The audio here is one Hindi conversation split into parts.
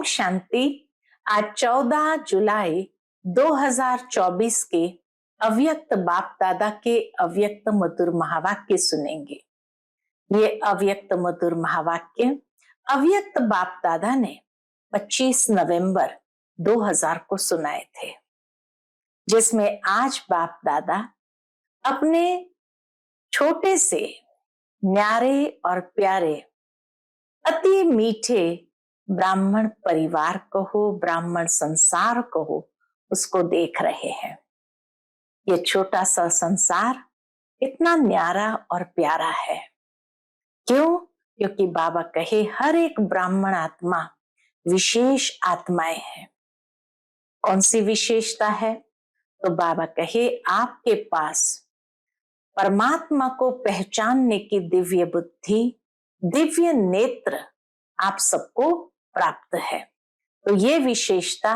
शांति। आज 14 जुलाई 2024 के अव्यक्त बाप दादा के अव्यक्त मधुर महावाक्य सुनेंगे। ये अव्यक्त मधुर महावाक्य अव्यक्त बाप दादा ने 25 नवंबर 2000 को सुनाए थे, जिसमें आज बाप दादा अपने छोटे से न्यारे और प्यारे अति मीठे ब्राह्मण परिवार कहो, ब्राह्मण संसार कहो, उसको देख रहे हैं। ये छोटा सा संसार इतना न्यारा और प्यारा है। क्यों? क्योंकि बाबा कहे हर एक ब्राह्मण आत्मा विशेष आत्माएं हैं। कौन सी विशेषता है? तो बाबा कहे आपके पास परमात्मा को पहचानने की दिव्य बुद्धि, दिव्य नेत्र आप सबको प्राप्त है। तो ये विशेषता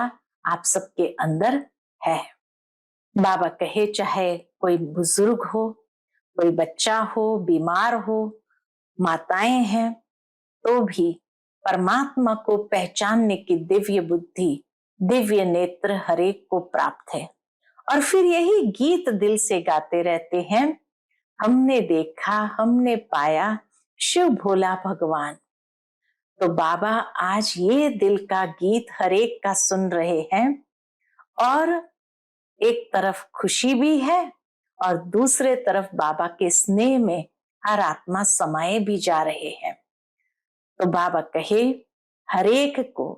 आप सबके अंदर है। बाबा कहे चाहे कोई बुजुर्ग हो, कोई बच्चा हो, बीमार हो, माताएं हैं, तो भी परमात्मा को पहचानने की दिव्य बुद्धि, दिव्य नेत्र हरेक को प्राप्त है। और फिर यही गीत दिल से गाते रहते हैं, हमने देखा, हमने पाया शिव भोला भगवान। तो बाबा आज ये दिल का गीत हरेक का सुन रहे हैं और एक तरफ खुशी भी है और दूसरे तरफ बाबा के स्नेह में हर आत्मा समाये भी जा रहे हैं। तो बाबा कहे हरेक को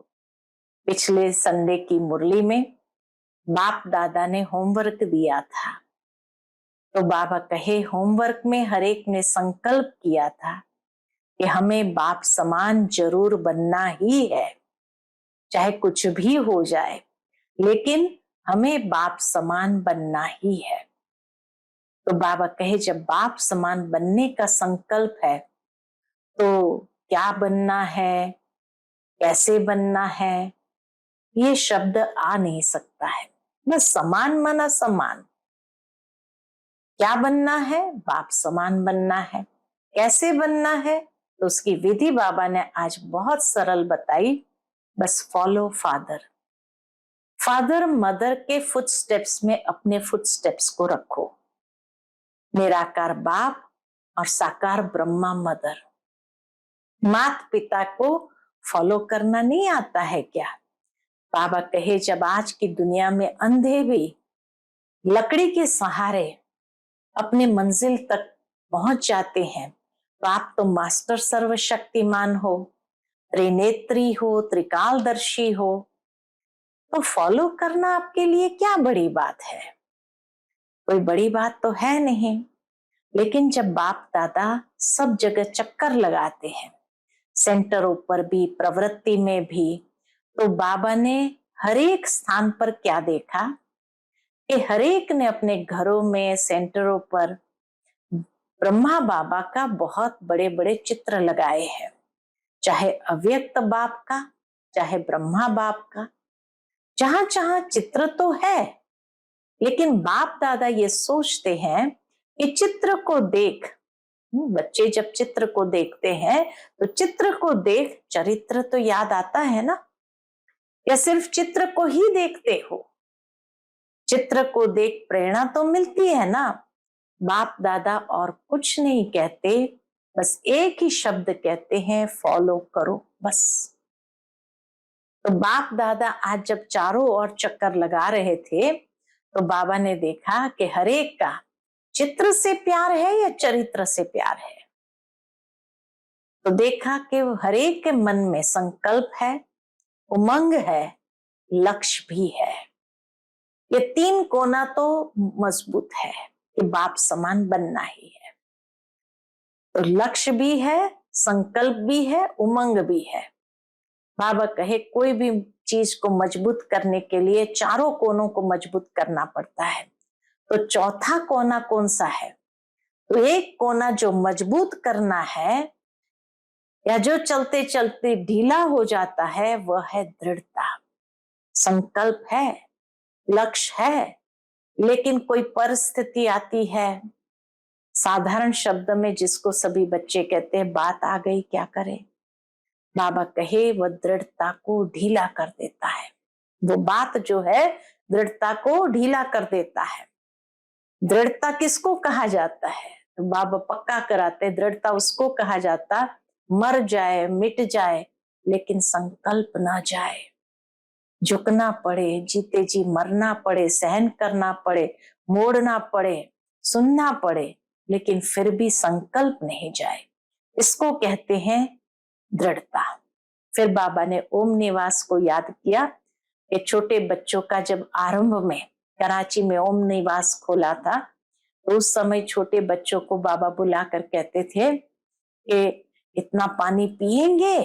पिछले संडे की मुरली में बाप दादा ने होमवर्क दिया था। तो बाबा कहे होमवर्क में हरेक ने संकल्प किया था कि हमें बाप समान जरूर बनना ही है, चाहे कुछ भी हो जाए, लेकिन हमें बाप समान बनना ही है। तो बाबा कहे जब बाप समान बनने का संकल्प है तो क्या बनना है, कैसे बनना है, ये शब्द आ नहीं सकता है। बस समान माना समान। क्या बनना है? बाप समान बनना है। कैसे बनना है? तो उसकी विधि बाबा ने आज बहुत सरल बताई। बस फॉलो फादर। फादर मदर के फुटस्टेप्स में अपने फुटस्टेप्स को रखो। निराकार बाप और साकार ब्रह्मा मदर। माता पिता को फॉलो करना नहीं आता है क्या? बाबा कहे जब आज की दुनिया में अंधे भी लकड़ी के सहारे अपने मंजिल तक पहुंच जाते हैं, तो आप तो मास्टर सर्वशक्तिमान हो, त्रिनेत्री हो, त्रिकालदर्शी हो, तो फॉलो करना आपके लिए क्या बड़ी बात है? कोई बड़ी बात तो है नहीं। लेकिन जब बाप दादा सब जगह चक्कर लगाते हैं, सेंटरों पर भी, प्रवृत्ति में भी, तो बाबा ने हरेक स्थान पर क्या देखा कि हरेक ने अपने घरों में, सेंटरों पर ब्रह्मा बाबा का बहुत बड़े बड़े चित्र लगाए हैं। चाहे अव्यक्त बाप का, चाहे ब्रह्मा बाप का, जहां जहां चित्र तो है, लेकिन बाप दादा ये सोचते हैं कि चित्र को देख, बच्चे जब चित्र को देखते हैं तो चित्र को देख चरित्र तो याद आता है ना, या सिर्फ चित्र को ही देखते हो? चित्र को देख प्रेरणा तो मिलती है ना। बाप दादा और कुछ नहीं कहते, बस एक ही शब्द कहते हैं, फॉलो करो बस। तो बाप दादा आज जब चारों ओर चक्कर लगा रहे थे तो बाबा ने देखा कि हरेक का चित्र से प्यार है या चरित्र से प्यार है। तो देखा कि हरेक के मन में संकल्प है, उमंग है, लक्ष्य भी है। ये तीन कोना तो मजबूत है कि बाप समान बनना ही है। तो लक्ष्य भी है, संकल्प भी है, उमंग भी है। बाबा कहे कोई भी चीज को मजबूत करने के लिए चारों कोनों को मजबूत करना पड़ता है। तो चौथा कोना कौन सा है? तो एक कोना जो मजबूत करना है या जो चलते चलते ढीला हो जाता है, वह है दृढ़ता। संकल्प है, लक्ष्य है, लेकिन कोई परिस्थिति आती है, साधारण शब्द में जिसको सभी बच्चे कहते हैं, बात आ गई, क्या करें? बाबा कहे वह दृढ़ता को ढीला कर देता है। वो बात जो है दृढ़ता को ढीला कर देता है। दृढ़ता किसको कहा जाता है? तो बाबा पक्का कराते, दृढ़ता उसको कहा जाता मर जाए मिट जाए लेकिन संकल्प ना जाए। झुकना पड़े, जीते जी मरना पड़े, सहन करना पड़े, मोड़ना पड़े, सुनना पड़े, लेकिन फिर भी संकल्प नहीं जाए, इसको कहते हैं दृढ़ता। फिर बाबा ने ओम निवास को याद किया कि छोटे बच्चों का जब आरंभ में कराची में ओम निवास खोला था तो उस समय छोटे बच्चों को बाबा बुलाकर कहते थे कि इतना पानी पिएंगे,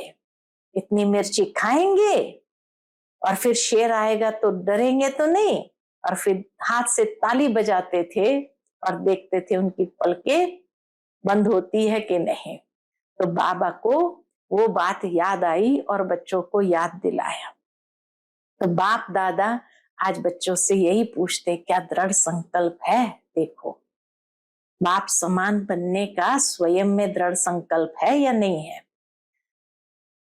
इतनी मिर्ची खाएंगे, और फिर शेर आएगा तो डरेंगे तो नहीं, और फिर हाथ से ताली बजाते थे और देखते थे उनकी पलकें बंद होती है कि नहीं। तो बाबा को वो बात याद आई और बच्चों को याद दिलाया। तो बाप दादा आज बच्चों से यही पूछते, क्या दृढ़ संकल्प है? देखो, बाप समान बनने का स्वयं में दृढ़ संकल्प है या नहीं है?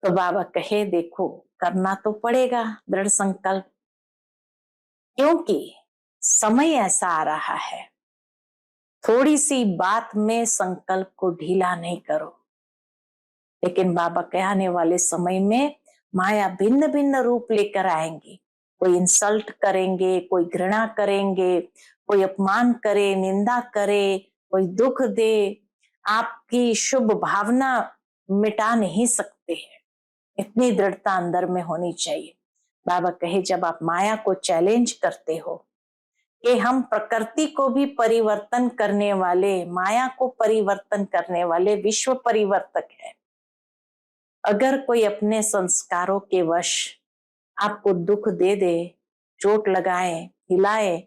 तो बाबा कहे देखो, करना तो पड़ेगा दृढ़ संकल्प, क्योंकि समय ऐसा आ रहा है। थोड़ी सी बात में संकल्प को ढीला नहीं करो। लेकिन बाबा के आने वाले समय में माया भिन्न भिन्न रूप लेकर आएंगी। कोई इंसल्ट करेंगे, कोई घृणा करेंगे, कोई अपमान करे, निंदा करे, कोई दुख दे, आपकी शुभ भावना मिटा नहीं सकते हैं। इतनी दृढ़ता अंदर में होनी चाहिए। बाबा कहे जब आप माया को चैलेंज करते हो कि हम प्रकृति को भी परिवर्तन करने वाले, माया को परिवर्तन करने वाले विश्व परिवर्तक है। अगर कोई अपने संस्कारों के वश आपको दुख दे दे, चोट लगाए, हिलाए,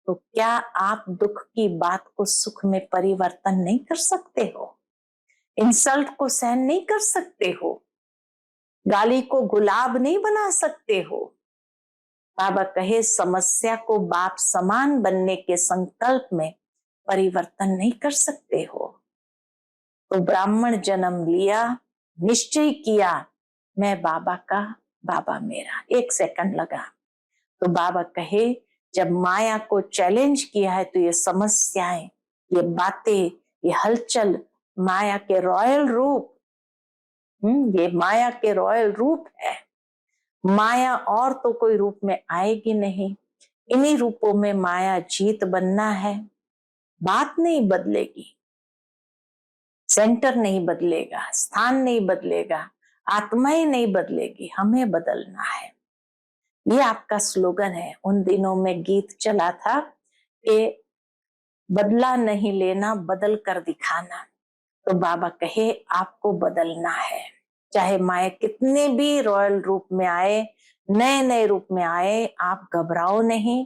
तो क्या आप दुख की बात को सुख में परिवर्तन नहीं कर सकते हो? इंसल्ट को सहन नहीं कर सकते हो? गाली को गुलाब नहीं बना सकते हो? बाबा कहे समस्या को बाप समान बनने के संकल्प में परिवर्तन नहीं कर सकते हो। तो ब्राह्मण जन्म लिया, निश्चय किया मैं बाबा का, बाबा मेरा। 1 सेकंड लगा। तो बाबा कहे जब माया को चैलेंज किया है तो ये समस्याएं, ये बातें, ये हलचल माया के रॉयल रूप, ये माया के रॉयल रूप है। माया और तो कोई रूप में आएगी नहीं, इन्हीं रूपों में माया जीत बनना है। बात नहीं बदलेगी, सेंटर नहीं बदलेगा, स्थान नहीं बदलेगा, आत्मा ही नहीं बदलेगी, हमें बदलना है। ये आपका स्लोगन है। उन दिनों में गीत चला था कि बदला नहीं लेना, बदल कर दिखाना। तो बाबा कहे आपको बदलना है, चाहे माया कितने भी रॉयल रूप में आए, नए नए रूप में आए, आप घबराओ नहीं।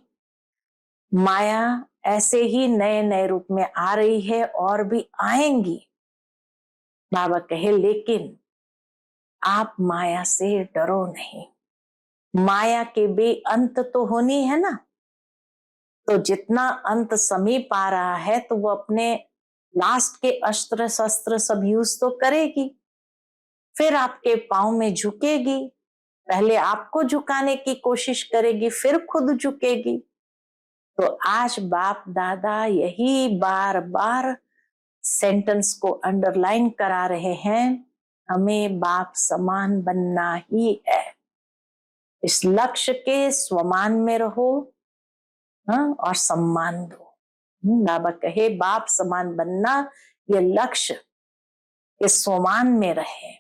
माया ऐसे ही नए नए रूप में आ रही है और भी आएंगी। बाबा कहे लेकिन आप माया से डरो नहीं। माया के भी अंत तो होनी है ना। तो जितना अंत समीप आ रहा है तो वो अपने लास्ट के अस्त्र शस्त्र सब यूज तो करेगी, फिर आपके पांव में झुकेगी। पहले आपको झुकाने की कोशिश करेगी, फिर खुद झुकेगी। तो आज बाप दादा यही बार बार सेंटेंस को अंडरलाइन करा रहे हैं, हमें बाप समान बनना ही है। इस लक्ष्य के स्वमान में रहो, और सम्मान दो। बाबा कहे बाप समान बनना, ये लक्ष्य के स्वमान में रहे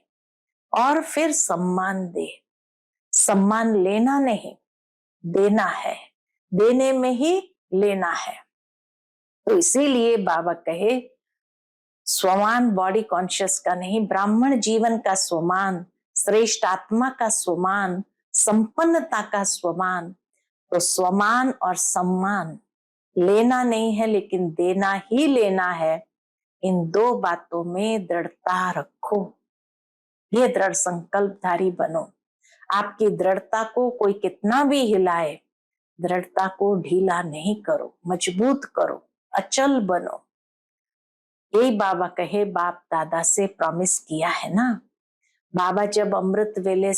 और फिर सम्मान दे। सम्मान लेना नहीं, देना है, देने में ही लेना है। तो इसीलिए बाबा कहे स्वमान बॉडी कॉन्शियस का नहीं, ब्राह्मण जीवन का स्वमान, श्रेष्ठ आत्मा का स्वमान, संपन्नता का स्वमान। तो स्वमान और सम्मान लेना नहीं है लेकिन देना ही लेना है। इन 2 बातों में दृढ़ता रखो, ये दृढ़ संकल्पधारी बनो। आपकी दृढ़ता को कोई कितना भी हिलाए, दृढ़ता को ढीला नहीं करो, मजबूत करो, अचल बनो। यही बाबा कहे बाप दादा से प्रॉमिस किया है ना, बाबा जब अमृत वेले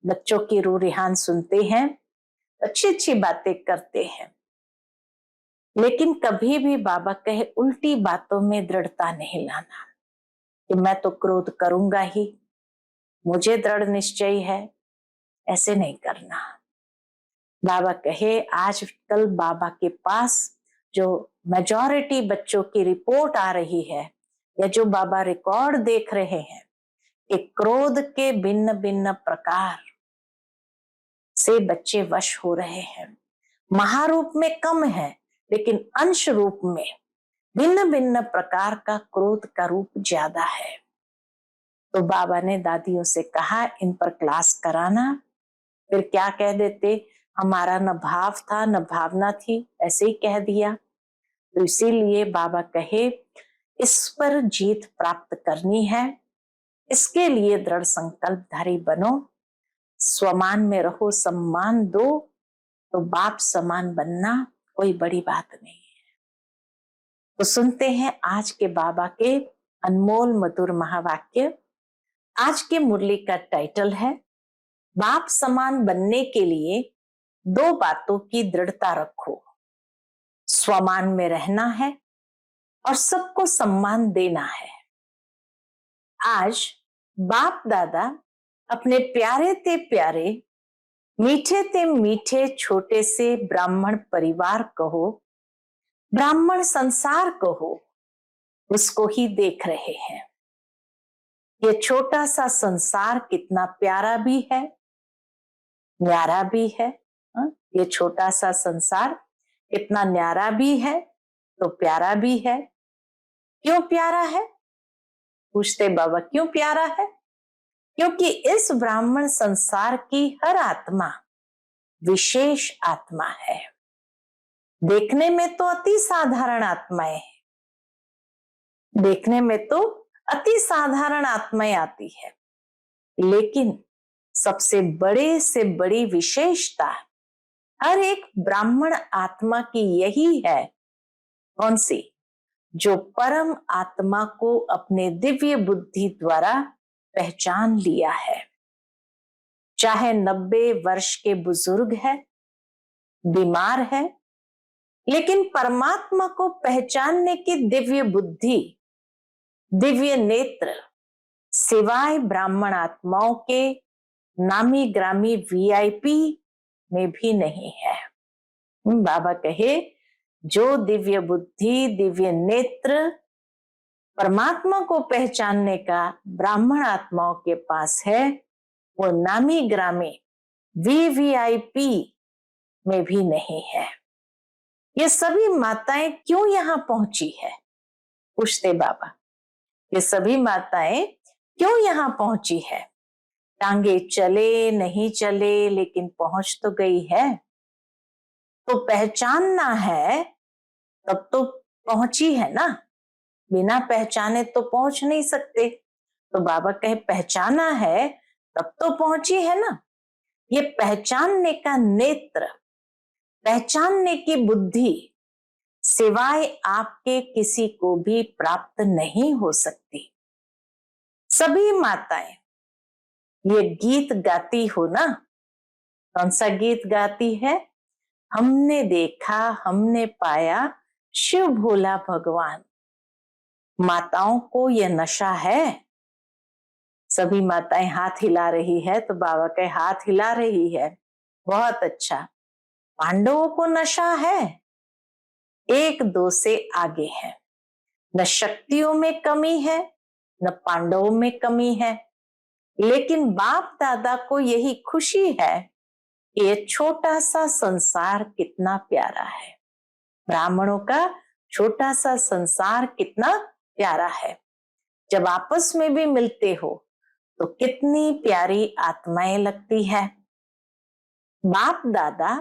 बच्चों की रूह रिहान सुनते हैं, अच्छी अच्छी बातें करते हैं, लेकिन कभी भी बाबा कहे उल्टी बातों में दृढ़ता नहीं लाना कि मैं तो क्रोध करूंगा ही, मुझे दृढ़ निश्चय है, ऐसे नहीं करना। बाबा कहे आजकल बाबा के पास जो मेजॉरिटी बच्चों की रिपोर्ट आ रही है या जो बाबा रिकॉर्ड देख रहे हैं कि क्रोध के भिन्न भिन्न प्रकार से बच्चे वश हो रहे हैं। महारूप में कम है, लेकिन अंश रूप में भिन्न भिन्न प्रकार का क्रोध का रूप ज्यादा है। तो बाबा ने दादियों से कहा इन पर क्लास कराना। फिर क्या कह देते, हमारा न भाव था न भावना थी, ऐसे ही कह दिया। तो इसीलिए बाबा कहे इस पर जीत प्राप्त करनी है, इसके लिए दृढ़ संकल्पधारी बनो, स्वमान में रहो, सम्मान दो, तो बाप समान बनना कोई बड़ी बात नहीं है। तो सुनते हैं आज के बाबा के अनमोल मधुर महावाक्य। आज के मुरली का टाइटल है बाप समान बनने के लिए दो बातों की दृढ़ता रखो, स्वमान में रहना है और सबको सम्मान देना है। आज बाप दादा अपने प्यारे ते प्यारे, मीठे ते मीठे छोटे से ब्राह्मण परिवार कहो, ब्राह्मण संसार कहो, उसको ही देख रहे हैं। ये छोटा सा संसार कितना प्यारा भी है, न्यारा भी है। ये छोटा सा संसार कितना न्यारा भी है तो प्यारा भी है। क्यों प्यारा है? पूछते बाबा, क्यों प्यारा है? क्योंकि इस ब्राह्मण संसार की हर आत्मा विशेष आत्मा है। देखने में तो अति साधारण आत्माएं हैं, देखने में तो अति साधारण आत्माएं आती है, लेकिन सबसे बड़े से बड़ी विशेषता हर एक ब्राह्मण आत्मा की यही है। कौन सी? जो परम आत्मा को अपने दिव्य बुद्धि द्वारा पहचान लिया है। चाहे 90 वर्ष के बुजुर्ग है, बीमार है, लेकिन परमात्मा को पहचानने की दिव्य बुद्धि, दिव्य नेत्र सिवाय ब्राह्मण आत्माओं के नामी ग्रामी वीआईपी में भी नहीं है। बाबा कहे जो दिव्य बुद्धि, दिव्य नेत्र परमात्मा को पहचानने का ब्राह्मण आत्माओं के पास है, वो नामी ग्रामी वीवीआईपी में भी नहीं है। ये सभी माताएं क्यों यहां पहुंची है? पूछते बाबा, ये सभी माताएं क्यों यहां पहुंची है? टांगे चले नहीं चले, लेकिन पहुंच तो गई है। तो पहचानना है तब तो पहुंची है ना, बिना पहचाने तो पहुंच नहीं सकते। तो बाबा कहे पहचाना है तब तो पहुंची है ना। ये पहचानने का नेत्र, पहचानने की बुद्धि सिवाय आपके किसी को भी प्राप्त नहीं हो सकती। सभी माताएं ये गीत गाती हो ना। कौन सा गीत गाती है? हमने देखा हमने पाया शिव भोला भगवान। माताओं को यह नशा है। सभी माताएं हाथ हिला रही है, तो बाबा के हाथ हिला रही है, बहुत अच्छा। पांडवों को नशा है, एक दो से आगे है। न शक्तियों में कमी है न पांडवों में कमी है, लेकिन बाप दादा को यही खुशी है कि ये छोटा सा संसार कितना प्यारा है। ब्राह्मणों का छोटा सा संसार कितना प्यारा है। जब आपस में भी मिलते हो तो कितनी प्यारी आत्माएं लगती है। बाप दादा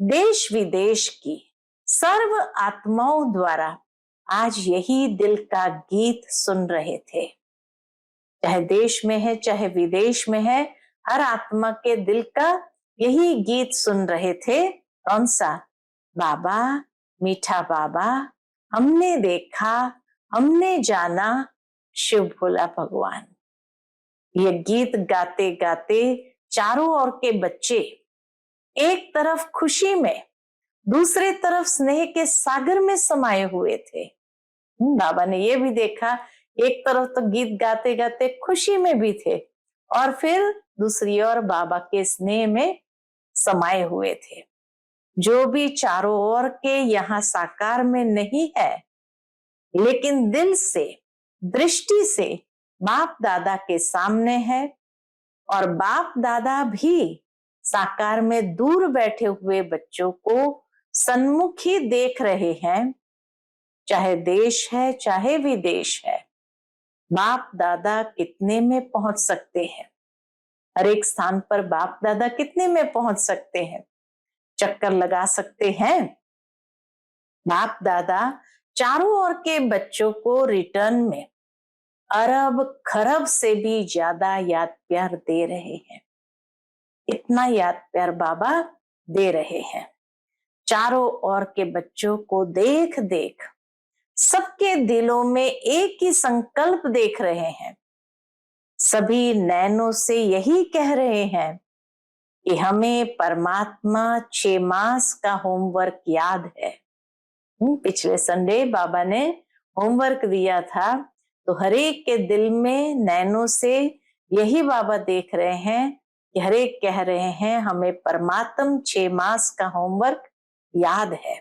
देश विदेश की सर्व आत्माओं द्वारा आज यही दिल का गीत सुन रहे थे। चाहे देश में है चाहे विदेश में है, हर आत्मा के दिल का यही गीत सुन रहे थे। कौन सा? बाबा, मीठा बाबा, हमने देखा हमने जाना शिव भोला भगवान। ये गीत गाते गाते चारों ओर के बच्चे एक तरफ खुशी में, दूसरी तरफ स्नेह के सागर में समाये हुए थे। बाबा ने ये भी देखा, एक तरफ तो गीत गाते गाते खुशी में भी थे और फिर दूसरी ओर बाबा के स्नेह में समाये हुए थे। जो भी चारों ओर के यहाँ साकार में नहीं है, लेकिन दिल से, दृष्टि से बाप दादा के सामने है, और बाप दादा भी साकार में दूर बैठे हुए बच्चों को सन्मुख ही देख रहे हैं। चाहे देश है चाहे विदेश है, बाप दादा कितने में पहुंच सकते हैं? हर एक स्थान पर बाप दादा कितने में पहुंच सकते हैं? चक्कर लगा सकते हैं? बाप दादा चारों ओर के बच्चों को रिटर्न में अरब खरब से भी ज्यादा याद प्यार दे रहे हैं। इतना याद प्यार बाबा दे रहे हैं। चारों ओर के बच्चों को देख देख सबके दिलों में एक ही संकल्प देख रहे हैं। सभी नैनों से यही कह रहे हैं कि हमें परमात्मा 6 मास का होमवर्क याद है। पिछले संडे बाबा ने होमवर्क दिया था, तो हर एक के दिल में नैनों से यही बाबा देख रहे हैं कि हर एक कह रहे हैं हमें परमात्म 6 मास का होमवर्क याद है।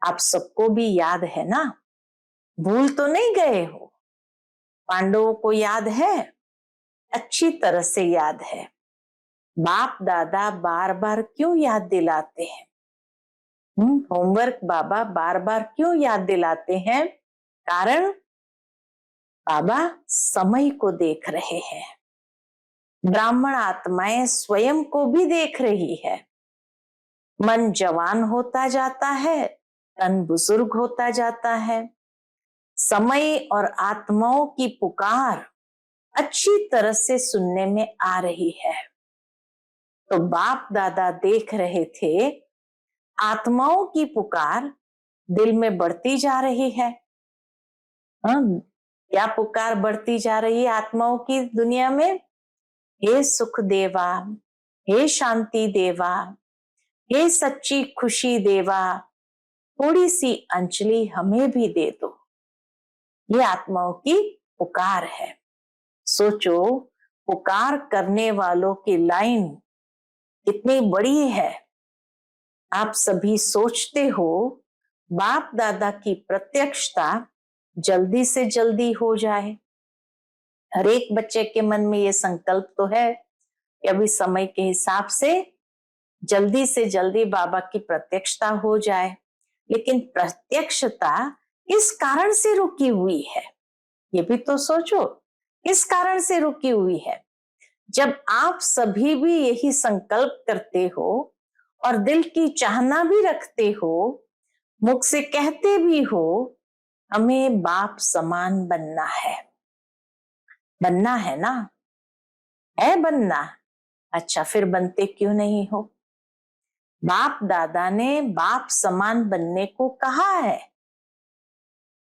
आप सबको भी याद है ना? भूल तो नहीं गए हो? पांडवों को याद है? अच्छी तरह से याद है। बाप दादा बार बार क्यों याद दिलाते हैं? होमवर्क बाबा बार बार क्यों याद दिलाते हैं? कारण बाबा समय को देख रहे हैं। ब्राह्मण आत्माएं स्वयं को भी देख रही है। मन जवान होता जाता है, तन बुजुर्ग होता जाता है। समय और आत्माओं की पुकार अच्छी तरह से सुनने में आ रही है। तो बाप दादा देख रहे थे आत्माओं की पुकार दिल में बढ़ती जा रही है। क्या पुकार बढ़ती जा रही है आत्माओं की दुनिया में? हे सुख देवा, हे शांति देवा, हे सच्ची खुशी देवा, थोड़ी सी अंजलि हमें भी दे दो। ये आत्माओं की पुकार है। सोचो, पुकार करने वालों की लाइन कितनी बड़ी है। आप सभी सोचते हो बाप दादा की प्रत्यक्षता जल्दी से जल्दी हो जाए। हर एक बच्चे के मन में ये संकल्प तो है कि अभी समय के हिसाब से जल्दी बाबा की प्रत्यक्षता हो जाए। लेकिन प्रत्यक्षता किस कारण से रुकी हुई है, ये भी तो सोचो। किस कारण से रुकी हुई है? जब आप सभी भी यही संकल्प करते हो और दिल की चाहना भी रखते हो, मुख से कहते भी हो हमें बाप समान बनना है। बनना है ना? है बनना? अच्छा, फिर बनते क्यों नहीं हो? बाप दादा ने बाप समान बनने को कहा है।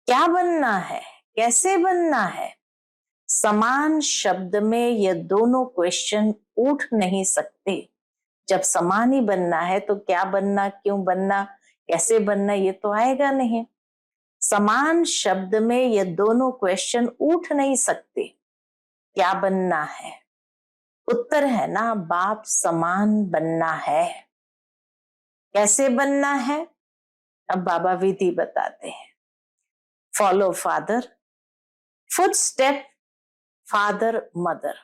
क्या बनना है? कैसे बनना है? समान शब्द में ये दोनों क्वेश्चन उठ नहीं सकते। जब समान ही बनना है तो क्या बनना, क्यों बनना, कैसे बनना, ये तो आएगा नहीं। समान शब्द में ये दोनों क्वेश्चन उठ नहीं सकते। क्या बनना है? उत्तर है ना, बाप समान बनना है। कैसे बनना है? अब बाबा विधि बताते हैं। Follow father, foot step father mother.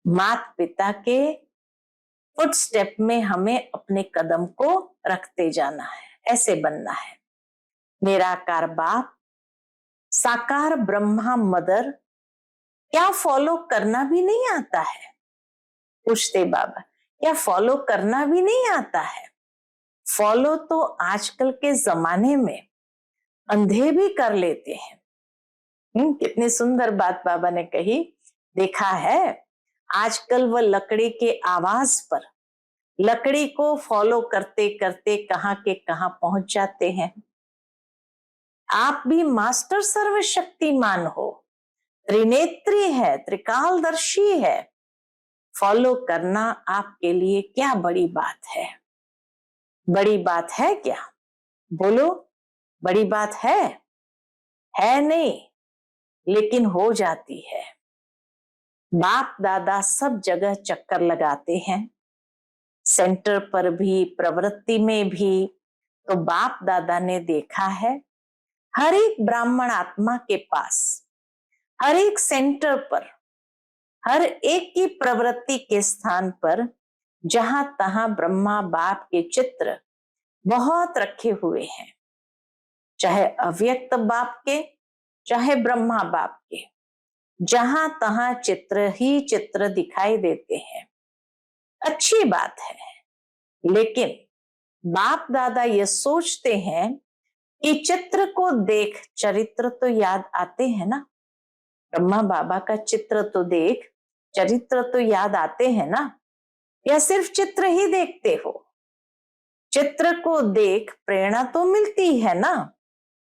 माता पिता के फुट स्टेप में हमें अपने कदम को रखते जाना है। ऐसे बनना है। निराकार बाप, साकार ब्रह्मा मदर, क्या फॉलो करना भी नहीं आता है? पूछते बाबा, क्या फॉलो करना भी नहीं आता है? फॉलो तो आजकल के जमाने में अंधे भी कर लेते हैं। कितनी सुंदर बात बाबा ने कही। देखा है आजकल वह लकड़ी के आवाज पर, लकड़ी को फॉलो करते करते कहां के कहां पहुंच जाते हैं। आप भी मास्टर सर्वशक्तिमान हो, त्रिनेत्री है, त्रिकालदर्शी है। फॉलो करना आपके लिए क्या बड़ी बात है? बड़ी बात है क्या? बोलो, बड़ी बात है नहीं, लेकिन हो जाती है। बाप दादा सब जगह चक्कर लगाते हैं, सेंटर पर भी, प्रवृत्ति में भी। तो बाप दादा ने देखा है, हर एक ब्राह्मण आत्मा के पास, हर एक सेंटर पर, हर एक की प्रवृत्ति के स्थान पर, जहां तहां ब्रह्मा बाप के चित्र बहुत रखे हुए हैं, चाहे अव्यक्त बाप के, चाहे ब्रह्मा बाप के, जहां तहां चित्र ही चित्र दिखाई देते हैं। अच्छी बात है, लेकिन बाप दादा ये सोचते हैं कि चित्र को देख चरित्र तो याद आते हैं ना। ब्रह्मा बाबा का चित्र तो देख चरित्र तो याद आते हैं ना, या सिर्फ चित्र ही देखते हो? चित्र को देख प्रेरणा तो मिलती है ना।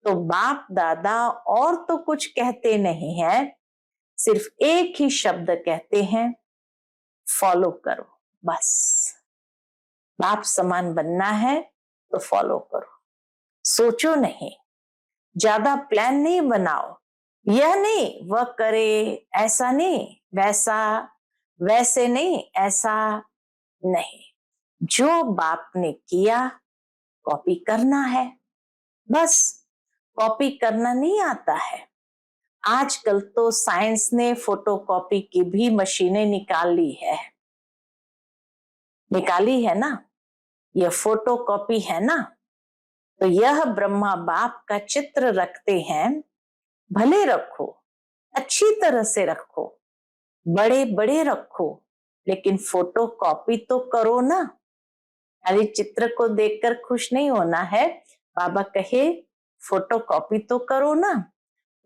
तो बाप दादा और तो कुछ कहते नहीं है, सिर्फ एक ही शब्द कहते हैं, फॉलो करो। बस बाप समान बनना है तो फॉलो करो। सोचो नहीं, ज्यादा प्लान नहीं बनाओ, यह नहीं वह करे, ऐसा नहीं वैसा, वैसे नहीं ऐसा नहीं। जो बाप ने किया कॉपी करना है, बस। कॉपी करना नहीं आता है। आजकल तो साइंस ने फोटोकॉपी की भी मशीनें निकाली है ना। यह फोटोकॉपी है ना। तो यह ब्रह्मा बाप का चित्र रखते हैं, भले रखो, अच्छी तरह से रखो, बड़े बड़े रखो, लेकिन फोटोकॉपी तो करो ना। अरे चित्र को देखकर खुश नहीं होना है, बाबा कहे फोटोकॉपी तो करो ना।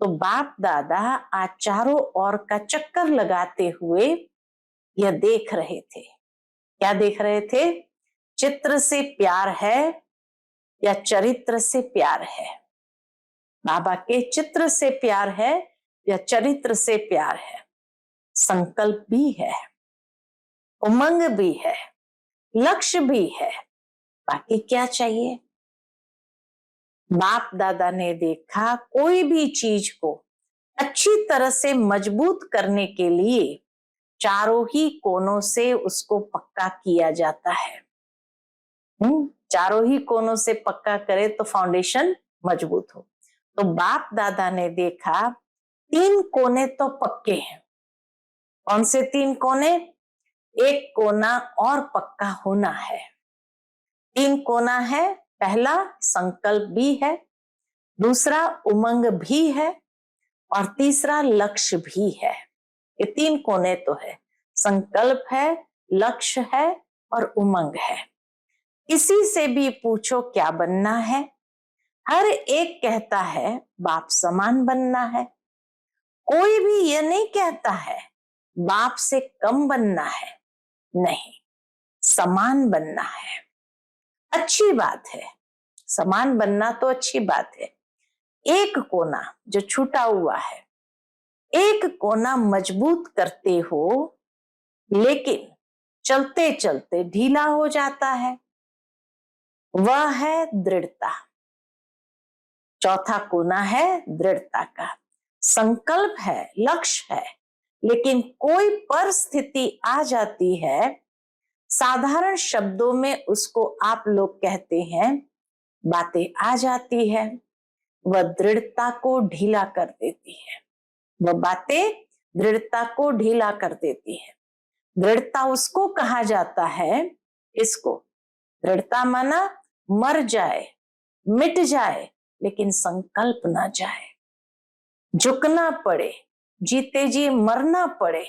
तो बाप दादा आज चारों ओर का चक्कर लगाते हुए यह देख रहे थे। क्या देख रहे थे? चित्र से प्यार है या चरित्र से प्यार है? बाबा के चित्र से प्यार है या चरित्र से प्यार है? संकल्प भी है, उमंग भी है, लक्ष्य भी है, बाकी क्या चाहिए? बाप दादा ने देखा कोई भी चीज को अच्छी तरह से मजबूत करने के लिए चारों ही कोनों से उसको पक्का किया जाता है। चारों ही कोनों से पक्का करे तो फाउंडेशन मजबूत हो। तो बाप दादा ने देखा 3 कोने तो पक्के हैं। कौन से 3 कोने? एक कोना और पक्का होना है। 3 कोना है, पहला संकल्प भी है, दूसरा उमंग भी है, और तीसरा लक्ष्य भी है। ये 3 कोने तो है, संकल्प है, लक्ष्य है और उमंग है। किसी से भी पूछो क्या बनना है, हर एक कहता है बाप समान बनना है। कोई भी ये नहीं कहता है बाप से कम बनना है, नहीं, समान बनना है। अच्छी बात है, समान बनना तो अच्छी बात है। एक कोना जो छूटा हुआ है, एक कोना मजबूत करते हो, लेकिन चलते चलते ढीला हो जाता है, वह है दृढ़ता। चौथा कोना है दृढ़ता का। संकल्प है, लक्ष्य है, लेकिन कोई परिस्थिति आ जाती है, साधारण शब्दों में उसको आप लोग कहते हैं, बातें आ जाती है, वह दृढ़ता को ढीला कर देती है। वह बातें दृढ़ता को ढीला कर देती है। दृढ़ता उसको कहा जाता है, इसको दृढ़ता माना मर जाए, मिट जाए, लेकिन संकल्प ना जाए। झुकना पड़े, जीते जी मरना पड़े,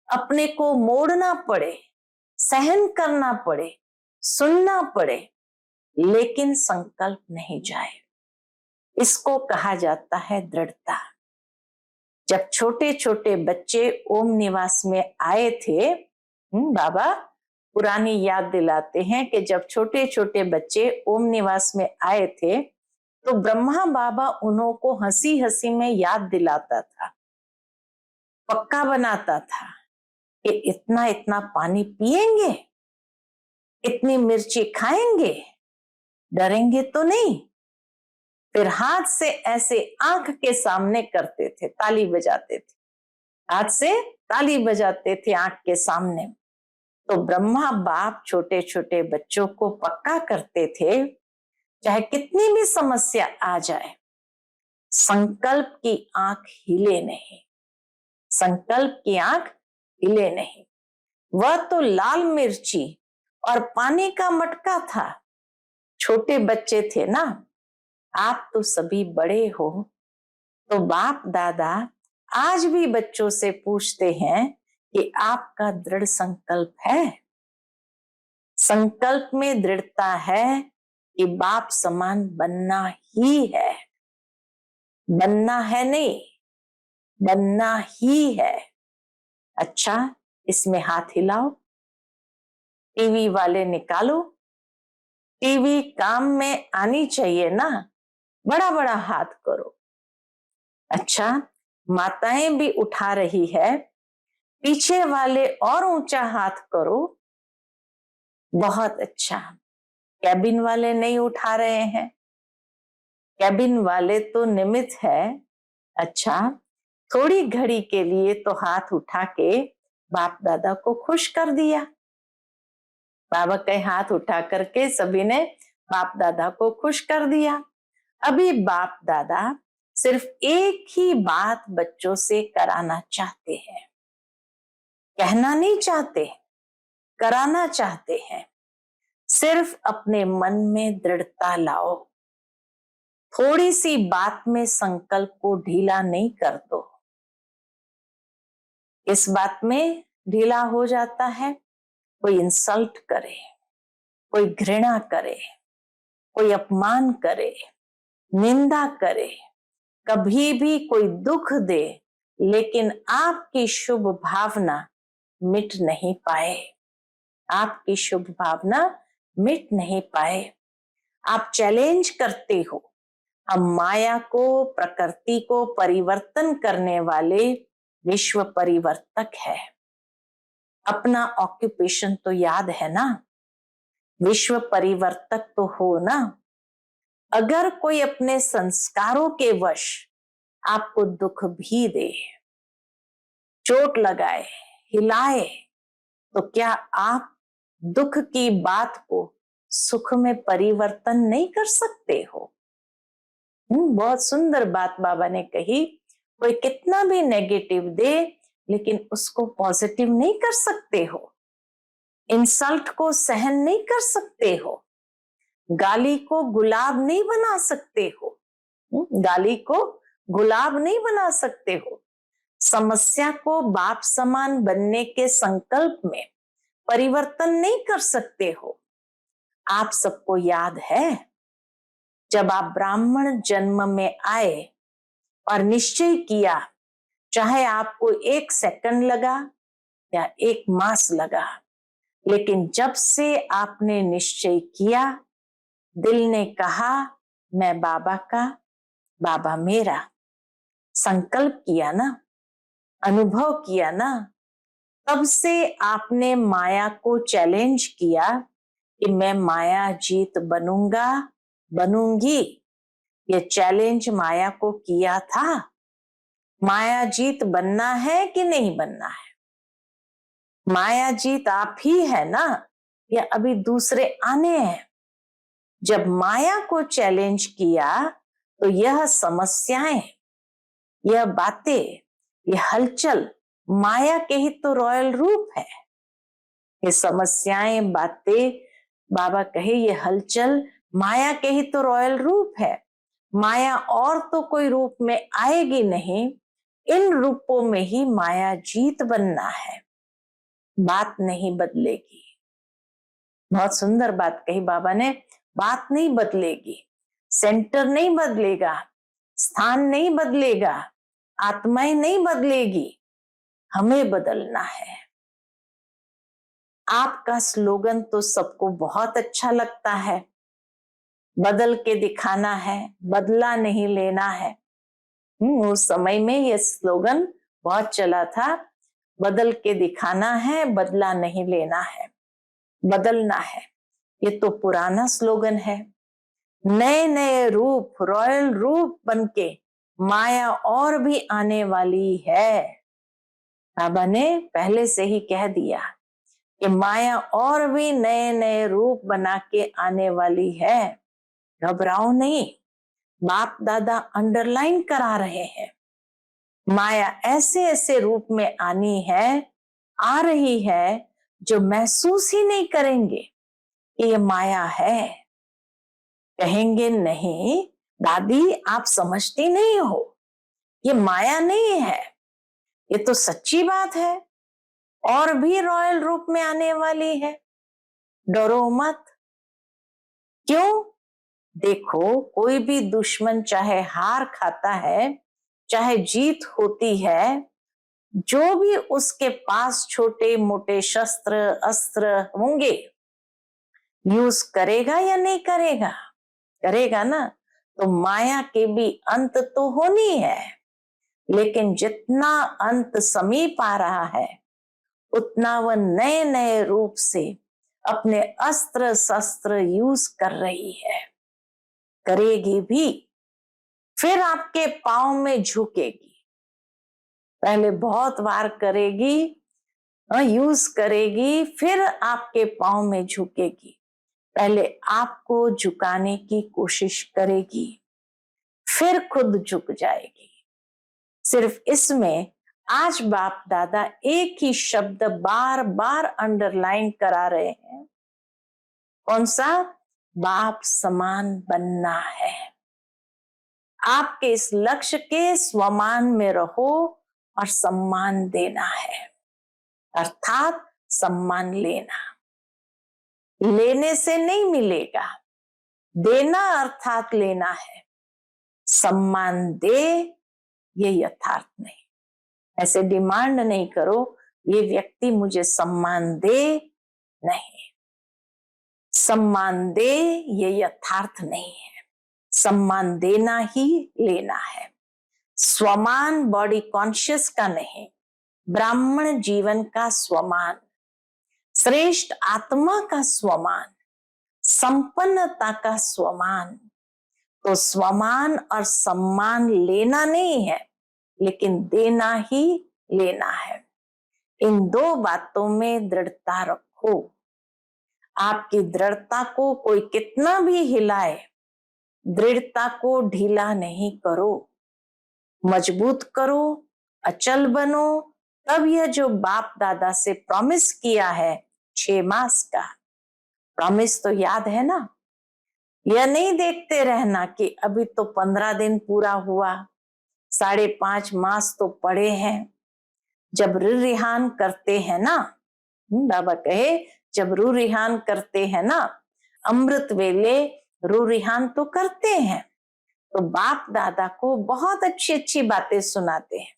अपने को मोड़ना पड़े, सहन करना पड़े, सुनना पड़े, लेकिन संकल्प नहीं जाए। इसको कहा जाता है दृढ़ता। जब छोटे छोटे बच्चे ओम निवास में आए थे, बाबा पुरानी याद दिलाते हैं कि जब छोटे छोटे बच्चे ओम निवास में आए थे, तो ब्रह्मा बाबा उन्हों को हंसी हंसी में याद दिलाता था पक्का बनाता था कि इतना इतना पानी पिएंगे, इतनी मिर्ची खाएंगे, डरेंगे तो नहीं। फिर हाथ से ऐसे आंख के सामने करते थे, ताली बजाते थे, हाथ से ताली बजाते थे आंख के सामने। तो ब्रह्मा बाप छोटे छोटे बच्चों को पक्का करते थे, चाहे कितनी भी समस्या आ जाए, संकल्प की आंख हिले नहीं, संकल्प की आंख हिले नहीं। वह तो लाल मिर्ची और पानी का मटका था। छोटे बच्चे थे ना, आप तो सभी बड़े हो। तो बाप दादा आज भी बच्चों से पूछते हैं कि आपका दृढ़ संकल्प है? संकल्प में दृढ़ता है कि बाप समान बनना ही है, बनना है नहीं, बनना ही है। अच्छा, इसमें हाथ हिलाओ, टीवी वाले निकालो, टीवी काम में आनी चाहिए ना, बड़ा बड़ा हाथ करो। अच्छा, माताएं भी उठा रही है, पीछे वाले और ऊंचा हाथ करो। बहुत अच्छा, कैबिन वाले नहीं उठा रहे हैं, कैबिन वाले तो निमित्त है। अच्छा, थोड़ी घड़ी के लिए तो हाथ उठा के बाप दादा को खुश कर दिया। बाबा के हाथ उठा करके सभी ने बाप दादा को खुश कर दिया। अभी बाप दादा सिर्फ एक ही बात बच्चों से कराना चाहते हैं, कहना नहीं चाहते, कराना चाहते हैं। सिर्फ अपने मन में दृढ़ता लाओ, थोड़ी सी बात में संकल्प को ढीला नहीं कर दो। इस बात में ढीला हो जाता है, कोई इंसल्ट करे, कोई घृणा करे, कोई अपमान करे, निंदा करे, कभी भी कोई दुख दे, लेकिन आपकी शुभ भावना मिट नहीं पाए, आपकी शुभ भावना मिट नहीं पाए। आप चैलेंज करते हो, हम माया को, प्रकृति को परिवर्तन करने वाले विश्व परिवर्तक है। अपना ऑक्यूपेशन तो याद है ना, विश्व परिवर्तक तो हो ना। अगर कोई अपने संस्कारों के वश आपको दुख भी दे, चोट लगाए, हिलाए, तो क्या आप दुख की बात को सुख में परिवर्तन नहीं कर सकते हो? बहुत सुंदर बात बाबा ने कही। कोई कितना भी नेगेटिव दे, लेकिन उसको पॉजिटिव नहीं कर सकते हो, इंसल्ट को सहन नहीं कर सकते हो, गाली को गुलाब नहीं बना सकते हो, गाली को गुलाब नहीं बना सकते हो। समस्या को बाप समान बनने के संकल्प में परिवर्तन नहीं कर सकते हो। आप सबको याद है, जब आप ब्राह्मण जन्म में आए और निश्चय किया, चाहे आपको 1 सेकंड लगा या 1 मास लगा, लेकिन जब से आपने निश्चय किया, दिल ने कहा मैं बाबा का, बाबा मेरा, संकल्प किया ना, अनुभव किया ना, तब से आपने माया को चैलेंज किया कि मैं माया जीत बनूंगा, बनूंगी। ये चैलेंज माया को किया था। माया जीत बनना है कि नहीं बनना है? माया जीत आप ही है ना, या अभी दूसरे आने हैं? जब माया को चैलेंज किया तो यह समस्याएं, यह बातें, यह हलचल माया के ही तो रॉयल रूप है। ये समस्याएं, बातें, बाबा कहे ये हलचल माया के ही तो रॉयल रूप है। माया और तो कोई रूप में आएगी नहीं, इन रूपों में ही माया जीत बनना है। बात नहीं बदलेगी। बहुत सुंदर बात कही बाबा ने, बात नहीं बदलेगी, सेंटर नहीं बदलेगा, स्थान नहीं बदलेगा, आत्माएं नहीं बदलेगी, हमें बदलना है। आपका स्लोगन तो सबको बहुत अच्छा लगता है, बदल के दिखाना है, बदला नहीं लेना है। उस समय में यह स्लोगन बहुत चला था, बदल के दिखाना है, बदला नहीं लेना है, बदलना है। ये तो पुराना स्लोगन है। नए नए रूप, रॉयल रूप बनके माया और भी आने वाली है। बाबा ने पहले से ही कह दिया कि माया और भी नए नए रूप बना के आने वाली है। घबराओ नहीं, बाप दादा अंडरलाइन करा रहे हैं। माया ऐसे ऐसे रूप में आनी है, आ रही है, जो महसूस ही नहीं करेंगे कि ये माया है। कहेंगे नहीं दादी, आप समझती नहीं हो, ये माया नहीं है, ये तो सच्ची बात है, और भी रॉयल रूप में आने वाली है। डरो मत। क्यों? देखो, कोई भी दुश्मन चाहे हार खाता है, चाहे जीत होती है, जो भी उसके पास छोटे मोटे शस्त्र अस्त्र होंगे, यूज करेगा या नहीं करेगा? करेगा ना। तो माया के भी अंत तो होनी है, लेकिन जितना अंत समीप आ रहा है, उतना वह नए नए रूप से अपने अस्त्र शस्त्र यूज कर रही है, करेगी भी। फिर आपके पांव में झुकेगी। पहले बहुत बार करेगी, यूज करेगी, फिर आपके पांव में झुकेगी। पहले आपको झुकाने की कोशिश करेगी, फिर खुद झुक जाएगी। सिर्फ इसमें आज बाप दादा एक ही शब्द बार बार अंडरलाइन करा रहे हैं। कौन सा? बाप समान बनना है। आपके इस लक्ष्य के स्वमान में रहो और सम्मान देना है, अर्थात सम्मान लेना। लेने से नहीं मिलेगा, देना अर्थात लेना है। सम्मान दे, ये यथार्थ नहीं। ऐसे डिमांड नहीं करो, ये व्यक्ति मुझे सम्मान दे, नहीं। सम्मान दे, ये यथार्थ नहीं है। सम्मान देना ही लेना है। स्वमान बॉडी कॉन्शियस का नहीं, ब्राह्मण जीवन का स्वमान, श्रेष्ठ आत्मा का स्वमान, संपन्नता का स्वमान। तो स्वमान और सम्मान लेना नहीं है, लेकिन देना ही लेना है। इन दो बातों में दृढ़ता रखो। आपकी दृढ़ता को कोई कितना भी हिलाए, दृढ़ता को ढीला नहीं करो, मजबूत करो, अचल बनो। तब यह जो बाप दादा से प्रॉमिस किया है 6 मास का प्रॉमिस, तो याद है ना? यह नहीं देखते रहना कि अभी तो 15 दिन पूरा हुआ, 5.5 मास तो पड़े हैं। जब रिहान करते हैं ना, बाबा कहे, जब रू रिहान करते हैं ना, अमृत वेले रू रिहान तो करते हैं, तो बाप दादा को बहुत अच्छी अच्छी बातें सुनाते हैं।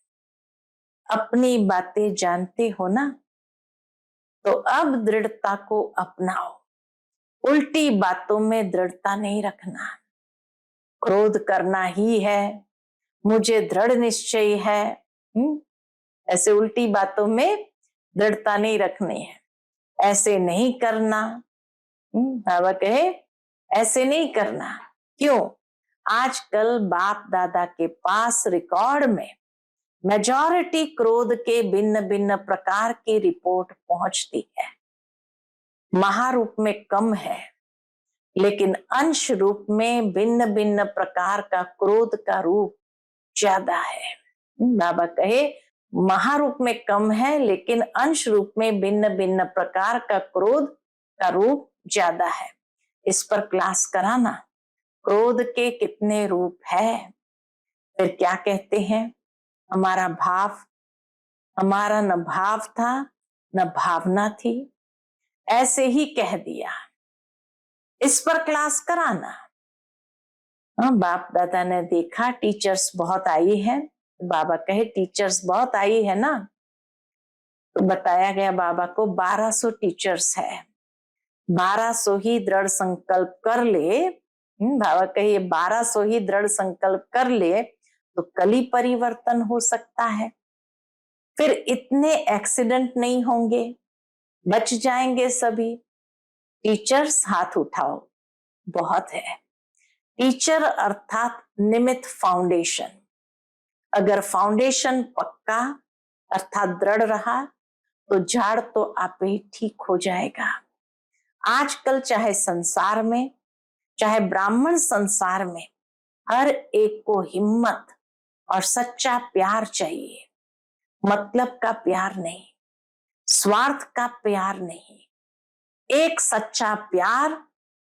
अपनी बातें जानते हो ना, तो अब दृढ़ता को अपनाओ। उल्टी बातों में दृढ़ता नहीं रखना। क्रोध करना ही है, मुझे दृढ़ निश्चय है, ऐसे उल्टी बातों में दृढ़ता नहीं रखनी है। ऐसे नहीं करना, बाबा कहे ऐसे नहीं करना। क्यों? आजकल बाप दादा के पास रिकॉर्ड में मेजॉरिटी क्रोध के भिन्न भिन्न प्रकार की रिपोर्ट पहुंचती है। महारूप में कम है, लेकिन अंश रूप में भिन्न भिन्न प्रकार का क्रोध का रूप ज्यादा है। बाबा कहे महारूप में कम है, लेकिन अंश रूप में भिन्न भिन्न प्रकार का क्रोध का रूप ज्यादा है। इस पर क्लास कराना, क्रोध के कितने रूप है। फिर क्या कहते हैं? हमारा भाव, हमारा न भाव था न भावना थी, ऐसे ही कह दिया। इस पर क्लास कराना। बाप दादा ने देखा टीचर्स बहुत आई है, बाबा कहे टीचर्स बहुत आई है ना, तो बताया गया बाबा को 1200 टीचर्स है। 1200 ही दृढ़ संकल्प कर ले, बाबा कहे 1200 ही दृढ़ संकल्प कर ले, तो कल ही परिवर्तन हो सकता है। फिर इतने एक्सीडेंट नहीं होंगे, बच जाएंगे सभी। टीचर्स हाथ उठाओ, बहुत है। टीचर अर्थात निमित्त फाउंडेशन। अगर फाउंडेशन पक्का अर्थात दृढ़ रहा तो झाड़ तो आप ही ठीक हो जाएगा। आजकल चाहे संसार में, चाहे ब्राह्मण संसार में, हर एक को हिम्मत और सच्चा प्यार चाहिए। मतलब का प्यार नहीं, स्वार्थ का प्यार नहीं, एक सच्चा प्यार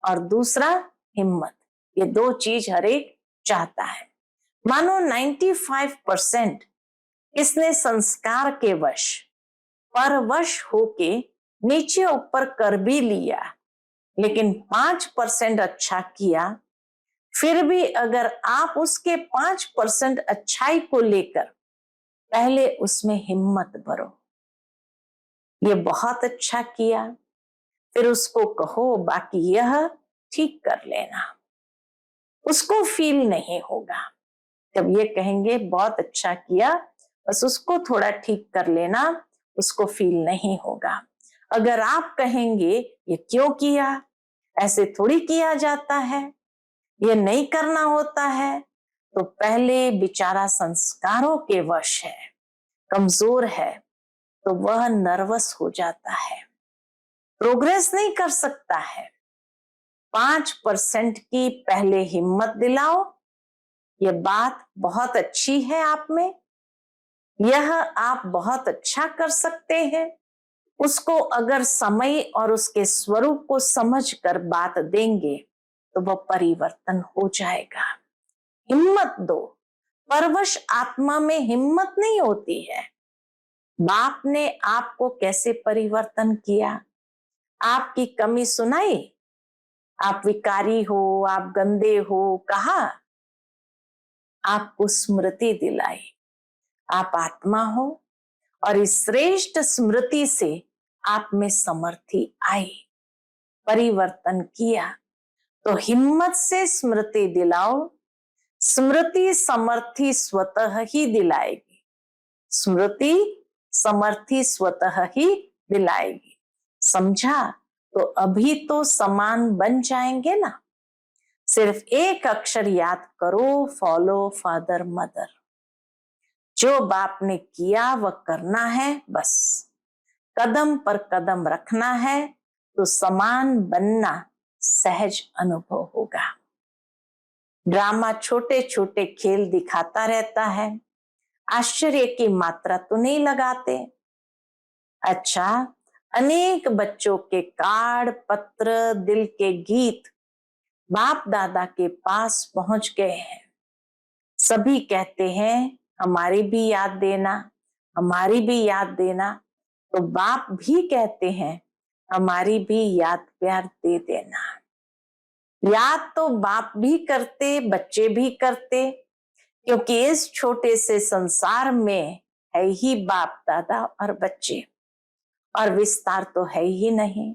और दूसरा हिम्मत। ये दो चीज हर एक चाहता है। मानो 95% इसने संस्कार के वश परवश होके नीचे ऊपर कर भी लिया, लेकिन 5% अच्छा किया। फिर भी अगर आप उसके 5% अच्छाई को लेकर पहले उसमें हिम्मत भरो, ये बहुत अच्छा किया, फिर उसको कहो बाकी यह ठीक कर लेना, उसको फील नहीं होगा। जब ये कहेंगे बहुत अच्छा किया, बस उसको थोड़ा ठीक कर लेना, उसको फील नहीं होगा। अगर आप कहेंगे ये क्यों किया, ऐसे थोड़ी किया जाता है, ये नहीं करना होता है, तो पहले बेचारा संस्कारों के वश है, कमजोर है, तो वह नर्वस हो जाता है, प्रोग्रेस नहीं कर सकता है। 5% की पहले हिम्मत दिलाओ, ये बात बहुत अच्छी है आप में, यह आप बहुत अच्छा कर सकते हैं। उसको अगर समय और उसके स्वरूप को समझकर बात देंगे तो वह परिवर्तन हो जाएगा। हिम्मत दो। परवश आत्मा में हिम्मत नहीं होती है। बाप ने आपको कैसे परिवर्तन किया, आपकी कमी सुनाई, आप विकारी हो, आप गंदे हो, कहा, आपको स्मृति दिलाई आप आत्मा हो, और इस श्रेष्ठ स्मृति से आप में समर्थी आई, परिवर्तन किया। तो हिम्मत से स्मृति दिलाओ, स्मृति समर्थी स्वतः ही दिलाएगी, स्मृति समर्थी स्वतः ही दिलाएगी। समझा? तो अभी तो समान बन जाएंगे ना। सिर्फ एक अक्षर याद करो, फॉलो फादर मदर। जो बाप ने किया वह करना है, बस कदम पर कदम रखना है, तो समान बनना सहज अनुभव होगा। ड्रामा छोटे छोटे खेल दिखाता रहता है, आश्चर्य की मात्रा तो नहीं लगाते। अच्छा, अनेक बच्चों के कार्ड, पत्र, दिल के गीत बाप दादा के पास पहुंच गए हैं। सभी कहते हैं हमारी भी याद देना, हमारी भी याद देना। तो बाप भी कहते हैं हमारी भी याद प्यार दे देना। याद तो बाप भी करते, बच्चे भी करते, क्योंकि इस छोटे से संसार में है ही बाप दादा और बच्चे, और विस्तार तो है ही नहीं।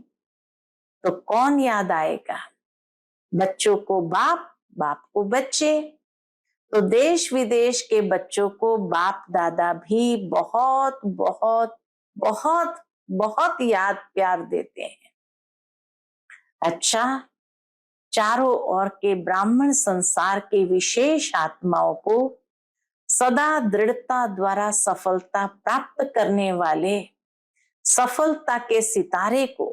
तो कौन याद आएगा? बच्चों को बाप, बाप को बच्चे। तो देश विदेश के बच्चों को बाप दादा भी बहुत बहुत बहुत बहुत याद प्यार देते हैं। अच्छा, चारों ओर के ब्राह्मण संसार के विशेष आत्माओं को सदा दृढ़ता द्वारा सफलता प्राप्त करने वाले सफलता के सितारे को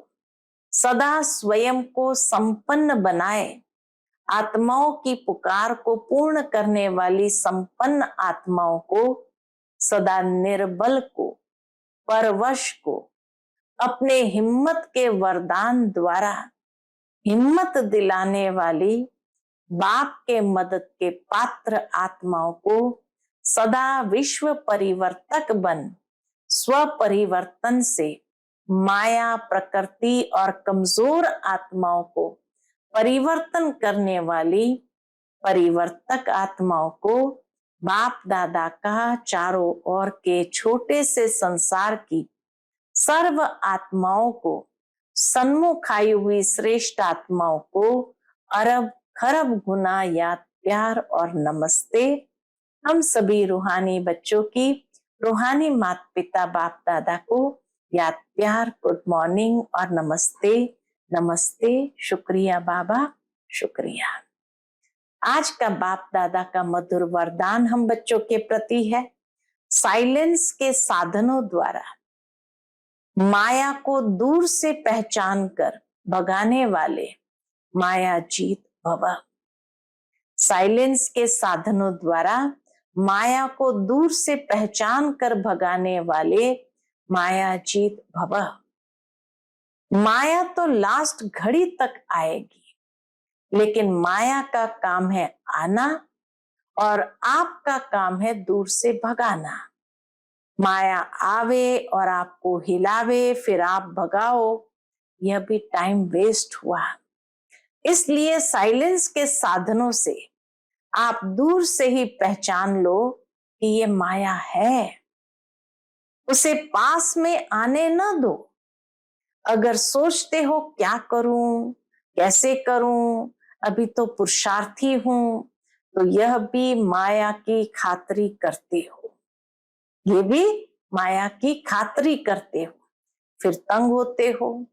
सदा स्वयं को संपन्न बनाए, आत्माओं की पुकार को पूर्ण करने वाली संपन्न आत्माओं को सदा निर्बल को, परवश को अपने हिम्मत के वरदान द्वारा हिम्मत दिलाने वाली बाप के मदद के पात्र आत्माओं को सदा विश्व परिवर्तक बन स्व परिवर्तन से माया, प्रकृति और कमजोर आत्माओं को परिवर्तन करने वाली परिवर्तक आत्माओं को बाप दादा का चारों ओर के छोटे से संसार की सर्व आत्माओं को, सन्मुख आई हुई श्रेष्ठ आत्माओं को अरब खरब गुना याद प्यार और नमस्ते। हम सभी रूहानी बच्चों की रूहानी माता पिता बाप दादा को याद प्यार गुड मॉर्निंग और नमस्ते। नमस्ते, शुक्रिया बाबा, शुक्रिया। आज का बाप दादा का मधुर वरदान हम बच्चों के प्रति है, साइलेंस के साधनों द्वारा माया को दूर से पहचान कर भगाने वाले माया जीत भव। साइलेंस के साधनों द्वारा माया को दूर से पहचान कर भगाने वाले माया जीत भव। माया तो लास्ट घड़ी तक आएगी, लेकिन माया का काम है आना और आपका काम है दूर से भगाना। माया आवे और आपको हिलावे, फिर आप भगाओ, यह भी टाइम वेस्ट हुआ। इसलिए साइलेंस के साधनों से आप दूर से ही पहचान लो कि ये माया है, उसे पास में आने न दो। अगर सोचते हो क्या करूं, कैसे करूं, अभी तो पुरुषार्थी हूं, तो यह भी माया की खातरी करते हो, ये भी माया की खातरी करते हो, फिर तंग होते हो।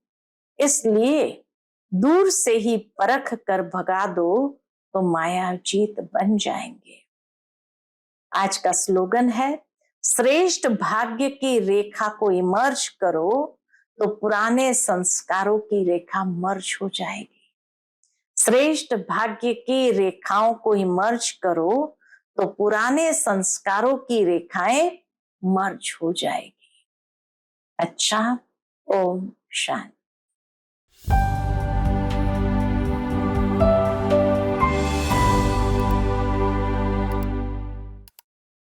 इसलिए दूर से ही परख कर भगा दो तो माया जीत बन जाएंगे। आज का स्लोगन है, श्रेष्ठ भाग्य की रेखा को इमर्ज करो तो पुराने संस्कारों की रेखा मर्ज हो जाएगी। श्रेष्ठ भाग्य की रेखाओं को इमर्ज करो तो पुराने संस्कारों की रेखाएं मर्ज हो जाएगी। अच्छा, ओम शांति।